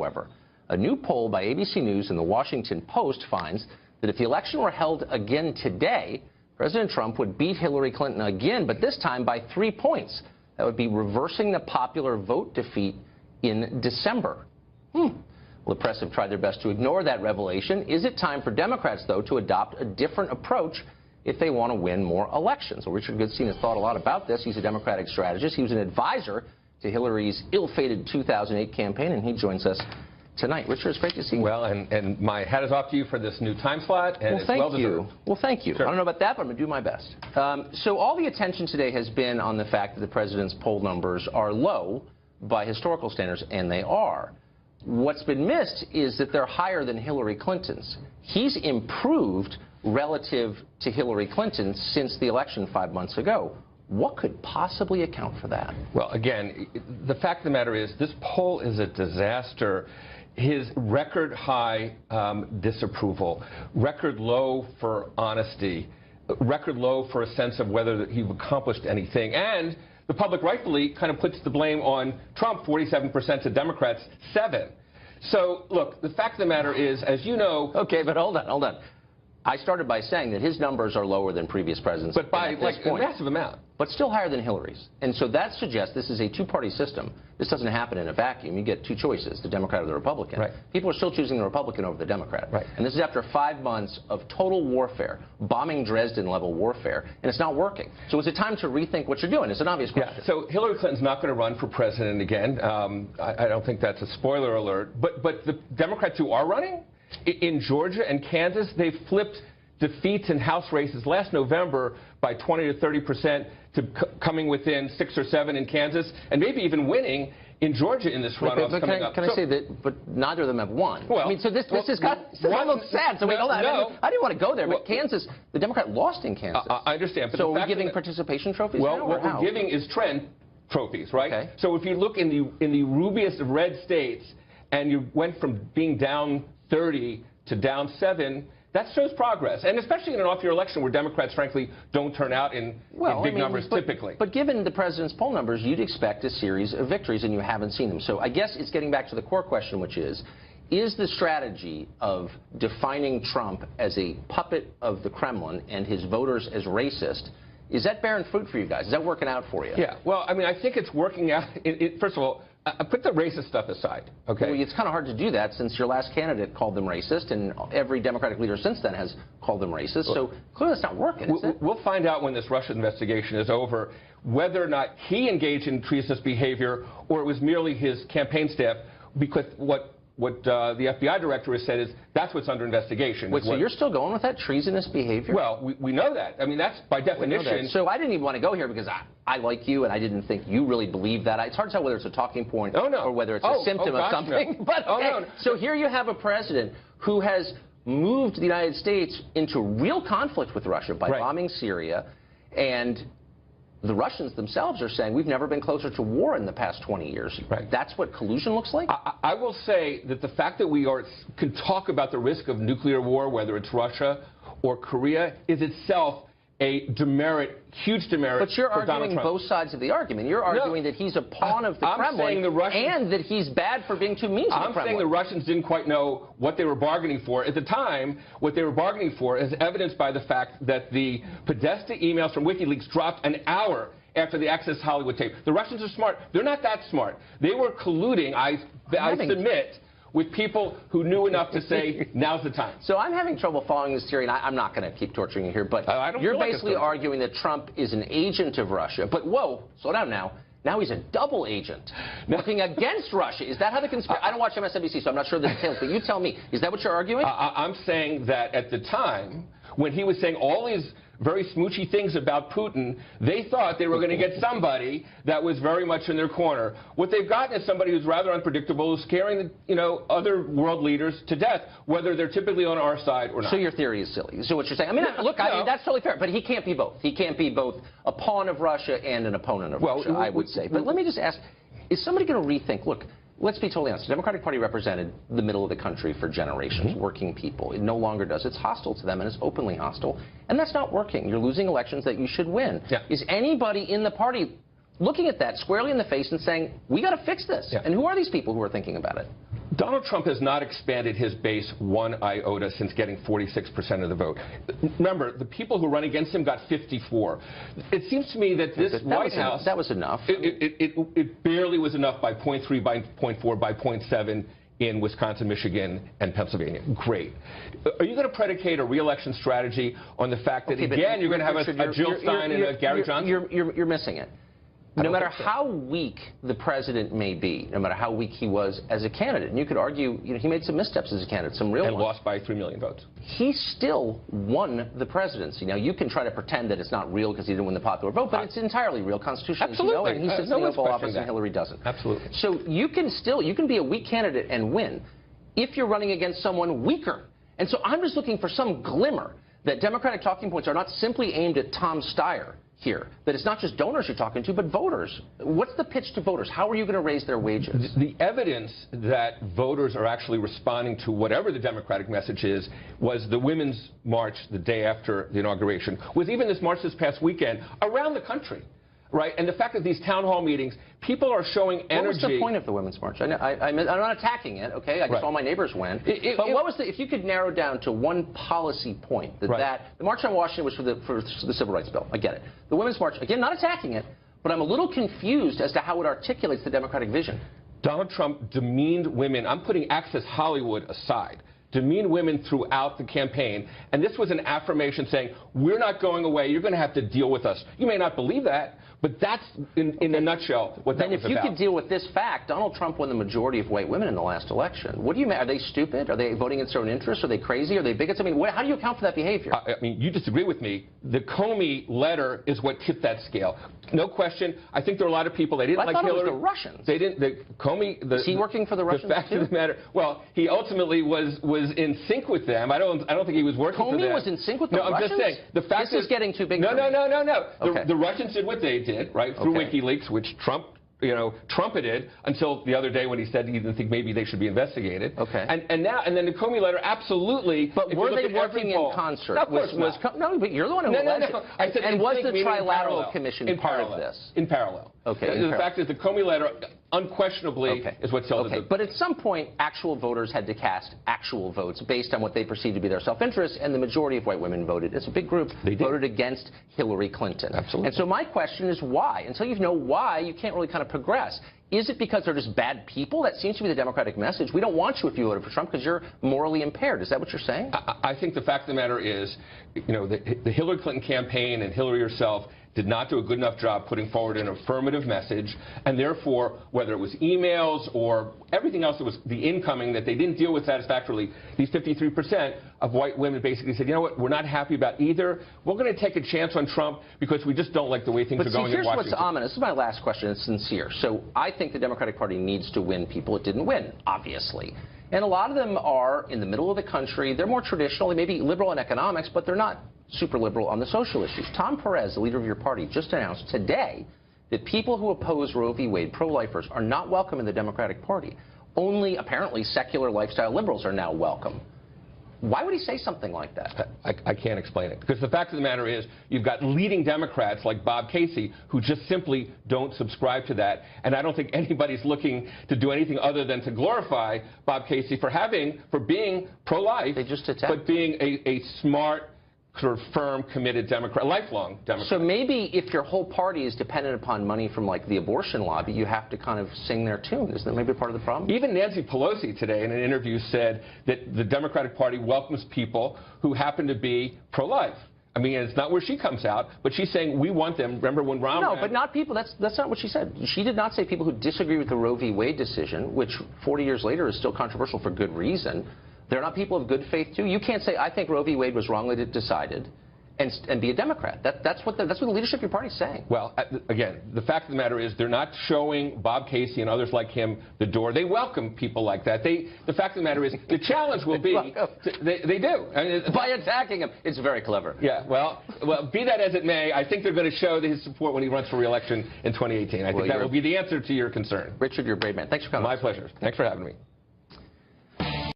However, a new poll by ABC News and the Washington Post finds that if the election were held again today, President Trump would beat Hillary Clinton again, but this time by 3 points. That would be reversing the popular vote defeat in December. Well, the press have tried their best to ignore that revelation. Is it time for Democrats, though, to adopt a different approach if they want to win more elections? Well, Richard Goodstein has thought a lot about this. He's a Democratic strategist. He was an advisor to Hillary's ill-fated 2008 campaign, and he joins us tonight. Richard, it's great to see you. Well, and my hat is off to you for this new time slot, and well, it's well-deserved. Well, thank you. Sure. I don't know about that, but I'm going to do my best. So all the attention today has been on the fact that the president's poll numbers are low by historical standards, and they are. What's been missed is that they're higher than Hillary Clinton's. He's improved relative to Hillary Clinton since the election 5 months ago. What could possibly account for that? Well, again, the fact of the matter is this poll is a disaster. His record high disapproval, record low for honesty, record low for a sense of whether he accomplished anything, and the public rightfully kind of puts the blame on Trump, 47% to Democrats, 7%. So, look, the fact of the matter is, as you know... Okay, but hold on. I started by saying that his numbers are lower than previous presidents. But by, like, a massive amount. But still higher than Hillary's. And so that suggests this is a two-party system. This doesn't happen in a vacuum. You get two choices, the Democrat or the Republican. Right. People are still choosing the Republican over the Democrat. Right. And this is after 5 months of total warfare, bombing Dresden-level warfare, and it's not working. So is it time to rethink what you're doing? It's an obvious question. Yeah. So Hillary Clinton's not going to run for president again. I don't think that's a spoiler alert. But the Democrats who are running, in Georgia and Kansas, they've flipped defeats in House races last November by 20 to 30% to coming within 6 or 7 in Kansas, and maybe even winning in Georgia in this runoff coming up. Can I say that? But neither of them have won. Well, I mean, so this is a little sad. So wait, hold on. No. I didn't want to go there, but Kansas, the Democrat lost in Kansas. I understand. But so are we giving participation trophies? Well, now, what we're giving is trend trophies, right? Okay. So if you look in the rubiest of red states, and you went from being down 30 to down 7. That shows progress, and especially in an off-year election where Democrats, frankly, don't turn out in big numbers typically. But given the president's poll numbers, you'd expect a series of victories, and you haven't seen them. So I guess it's getting back to the core question, which is the strategy of defining Trump as a puppet of the Kremlin and his voters as racist, is that bearing fruit for you guys? Is that working out for you? Yeah, well, I mean, I think it's working out. First of all, put the racist stuff aside, okay? Well, it's kind of hard to do that since your last candidate called them racist, and every Democratic leader since then has called them racist. So clearly it's not working, is it? We'll find out when this Russia investigation is over whether or not he engaged in treasonous behavior or it was merely his campaign staff, because what the FBI director has said is that's what's under investigation. Wait, so you're still going with that treasonous behavior? Well, we know that. I mean, that's by definition. So I didn't even want to go here because I like you, and I didn't think you really believed that. It's hard to tell whether it's a talking point or whether it's a symptom of something. No. But no. So here you have a president who has moved the United States into real conflict with Russia by bombing Syria, and the Russians themselves are saying we've never been closer to war in the past 20 years. Right. That's what collusion looks like? I will say that the fact that we can talk about the risk of nuclear war, whether it's Russia or Korea, is itself a demerit, huge demerit. But you're arguing both sides of the argument. You're arguing that he's a pawn of the Kremlin and that he's bad for being too mean to the Kremlin. I'm saying the Russians didn't quite know what they were bargaining for. At the time, what they were bargaining for is evidenced by the fact that the Podesta emails from WikiLeaks dropped an hour after the Access Hollywood tape. The Russians are smart. They're not that smart. They were colluding, I submit, with people who knew enough to say, now's the time. So I'm having trouble following this theory, and I'm not going to keep torturing you here, but you're basically arguing that Trump is an agent of Russia. But whoa, slow down now. Now he's a double agent working against Russia. Is that how the conspiracy... I don't watch MSNBC, so I'm not sure the details, but you tell me. Is that what you're arguing? I'm saying that at the time, when he was saying all these very smoochy things about Putin, they thought they were going to get somebody that was very much in their corner. What they've gotten is somebody who's rather unpredictable, who's scaring other world leaders to death, whether they're typically on our side or not. So your theory is silly. So what you're saying? I mean, look, I mean, that's totally fair, but he can't be both. He can't be both a pawn of Russia and an opponent of Russia, I would say. But let me just ask, is somebody going to rethink, look, let's be totally honest. The Democratic Party represented the middle of the country for generations, working people. It no longer does. It's hostile to them, and it's openly hostile. And that's not working. You're losing elections that you should win. Yeah. Is anybody in the party looking at that squarely in the face and saying, we got to fix this? Yeah. And who are these people who are thinking about it? Donald Trump has not expanded his base one iota since getting 46% of the vote. Remember, the people who run against him got 54. It seems to me that this White House... That was enough. It barely was enough by 0.3, by 0.4, by 0.7 in Wisconsin, Michigan, and Pennsylvania. Great. Are you going to predicate a re-election strategy on the fact that, again, you're going to have a Jill Stein and a Gary Johnson? You're missing it. No matter how weak the president may be, no matter how weak he was as a candidate, and you could argue, he made some missteps as a candidate, some real ones. And lost by 3 million votes. He still won the presidency. Now, you can try to pretend that it's not real because he didn't win the popular vote, but it's entirely real constitutionally. Absolutely. And he sits in the Oval Office and Hillary doesn't. Absolutely. So you can be a weak candidate and win if you're running against someone weaker. And so I'm just looking for some glimmer that Democratic talking points are not simply aimed at Tom Steyer here, that it's not just donors you're talking to, but voters. What's the pitch to voters? How are you going to raise their wages? The evidence that voters are actually responding to whatever the Democratic message is was the Women's March the day after the inauguration, was even this march this past weekend around the country. Right? And the fact that these town hall meetings, people are showing energy. What was the point of the Women's March? I'm not attacking it, okay? I guess all my neighbors went. But what was if you could narrow down to one policy point, the March on Washington was for the Civil Rights Bill. I get it. The Women's March, again, not attacking it, but I'm a little confused as to how it articulates the Democratic vision. Donald Trump demeaned women. I'm putting Access Hollywood aside. Demeaned women throughout the campaign. And this was an affirmation saying, we're not going away. You're going to have to deal with us. You may not believe that, but that's, in a nutshell, what that was about. Then if you could deal with this fact, Donald Trump won the majority of white women in the last election. What do you mean? Are they stupid? Are they voting against their own interests? Are they crazy? Are they bigots? I mean, how do you account for that behavior? I mean, you disagree with me. The Comey letter is what tipped that scale. No question. I think there are a lot of people, they didn't like Hillary. I thought it was the Russians. They didn't. Comey. Is he working for the Russians The fact too? of the matter, well, he ultimately was in sync with them. I don't think he was working for them. Comey was in sync with the Russians? No, I'm just saying. The fact this is getting too big. No. Okay. The Russians did what they did, right, through WikiLeaks, which Trump trumpeted until the other day when he said he didn't think maybe they should be investigated. Okay. And then the Comey letter, absolutely. But were they working in concert? No, of course not. No, but you're the one who alleged it. I said, and was the Trilateral Trilateral Commission part of this? In parallel. Okay. The fact is the Comey letter unquestionably is what sold it. But at some point, actual voters had to cast actual votes based on what they perceived to be their self-interest, and the majority of white women voted. It's a big group. They voted against Hillary Clinton. Absolutely. And so my question is why? Until you know why, you can't really kind of progress. Is it because they're just bad people? That seems to be the Democratic message. We don't want you if you voted for Trump because you're morally impaired. Is that what you're saying? I think the fact of the matter is, the Hillary Clinton campaign and Hillary herself did not do a good enough job putting forward an affirmative message, and therefore, whether it was emails or everything else that was the incoming that they didn't deal with satisfactorily, these 53% of white women basically said, you know what, we're not happy about either. We're going to take a chance on Trump because we just don't like the way things are going in Washington. Here's what's ominous. This is my last question. It's sincere. So I think the Democratic Party needs to win people it didn't win, obviously. And a lot of them are in the middle of the country. They're more traditional. They may be liberal in economics, but they're not super liberal on the social issues. Tom Perez, the leader of your party, just announced today that people who oppose Roe v. Wade, pro-lifers, are not welcome in the Democratic Party. Only, apparently, secular lifestyle liberals are now welcome. Why would he say something like that? I can't explain it. Because the fact of the matter is, you've got leading Democrats like Bob Casey who just simply don't subscribe to that. And I don't think anybody's looking to do anything other than to glorify Bob Casey for being pro-life, but being a smart, sort of firm, committed Democrat, lifelong Democrat. So maybe if your whole party is dependent upon money from, like, the abortion lobby, you have to kind of sing their tune. Isn't that maybe part of the problem? Even Nancy Pelosi today in an interview said that the Democratic Party welcomes people who happen to be pro-life. I mean, it's not where she comes out, but she's saying we want them. Remember when Rahm... No, but not people. That's not what she said. She did not say people who disagree with the Roe v. Wade decision, which 40 years later is still controversial for good reason. They're not people of good faith, too. You can't say, I think Roe v. Wade was wrongly decided, and be a Democrat. That's what the leadership of your party is saying. Well, again, the fact of the matter is they're not showing Bob Casey and others like him the door. They welcome people like that. The fact of the matter is the challenge will be... they do. I mean, by attacking him. It's very clever. Yeah, well, be that as it may, I think they're going to show his support when he runs for re-election in 2018. I think that will be the answer to your concern. Richard, you're a brave man. Thanks for coming. My pleasure. Thanks for having me.